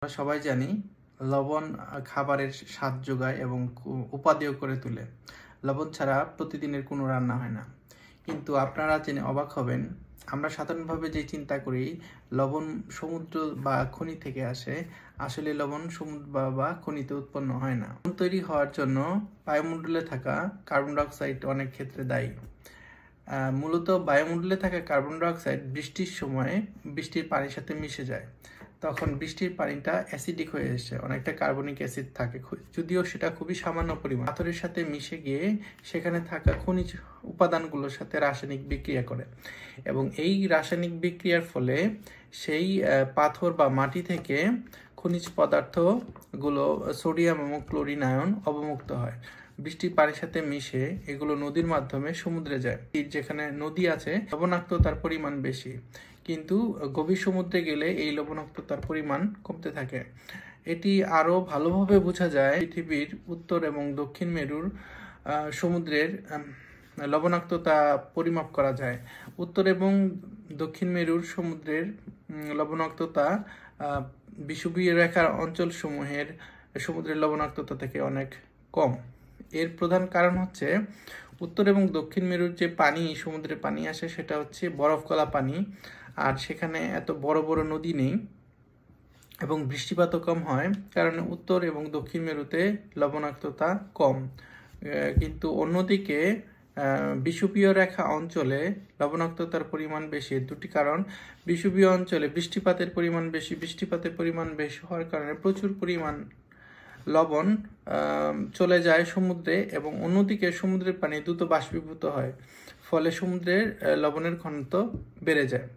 আমরা সবাই জানি লবণ খাবারের স্বাদ যোগায় এবং উপাদেয় করে তোলে। লবণ ছাড়া প্রতিদিনের কোনো রান্না হয় না। কিন্তু আপনারা জেনে অবাক হবেন, আমরা সাধারণভাবে যে চিন্তা করি লবণ সমুদ্র বা খনি থেকে আসে, আসলে লবণ সমুদ্র বা খনিতে উৎপন্ন হয় না। লবণ তৈরি হওয়ার জন্য বায়ুমণ্ডলে থাকা কার্বন ডাইঅক্সাইড অনেক ক্ষেত্রে দায়ী। মূলত বায়ুমণ্ডলে থাকা কার্বন ডাইঅক্সাইড বৃষ্টির সময় বৃষ্টির পানির সাথে মিশে যায়। তখন বৃষ্টির পানিটা অ্যাসিডিক হয়ে এসে অনেকটা কার্বনিক অ্যাসিড থাকে, যদিও সেটা খুবই সামান্য পরিমাণ। পাথরের সাথে মিশে গিয়ে সেখানে থাকা খনিজ উপাদানগুলোর সাথে রাসায়নিক বিক্রিয়া করে এবং এই রাসায়নিক বিক্রিয়ার ফলে সেই পাথর বা মাটি থেকে খনিজ পদার্থগুলো সোডিয়াম এবং ক্লোরিন আয়ন অবমুক্ত হয়। বৃষ্টির পানির সাথে মিশে এগুলো নদীর মাধ্যমে সমুদ্রে যায়। যেখানে নদী আছে লবণাক্ততার পরিমাণ বেশি, কিন্তু গভীর সমুদ্রে গেলে এই লবণাক্ততার পরিমাণ কমতে থাকে। এটি আরও ভালোভাবে বোঝা যায় পৃথিবীর উত্তর এবং দক্ষিণ মেরুর সমুদ্রের লবণাক্ততা পরিমাপ করা যায়। উত্তর এবং দক্ষিণ মেরুর সমুদ্রের লবণাক্ততা বিষুবীয় রেখার অঞ্চলসমূহের সমুদ্রের লবণাক্ততা থেকে অনেক কম। এর প্রধান কারণ হচ্ছে উত্তর এবং দক্ষিণ মেরুর যে পানি সমুদ্রে পানি আসে সেটা হচ্ছে বরফ গলা পানি, আর সেখানে এত বড় বড় নদী নেই এবং বৃষ্টিপাতও কম হয়, কারণে উত্তর এবং দক্ষিণ মেরুতে লবণাক্ততা কম। কিন্তু অন্যদিকে বিষুবীয় রেখা অঞ্চলে লবণাক্ততার পরিমাণ বেশি। দুটি কারণ: বিষুবীয় অঞ্চলে বৃষ্টিপাতের পরিমাণ বেশি, বৃষ্টিপাতের পরিমাণ বেশি হওয়ার কারণে প্রচুর পরিমাণ লবণ চলে যায় সমুদ্রে এবং অন্যদিকে সমুদ্রের পানি দ্রুত বাষ্পীভূত হয়, ফলে সমুদ্রের লবণের ঘনত্ব বেড়ে যায়।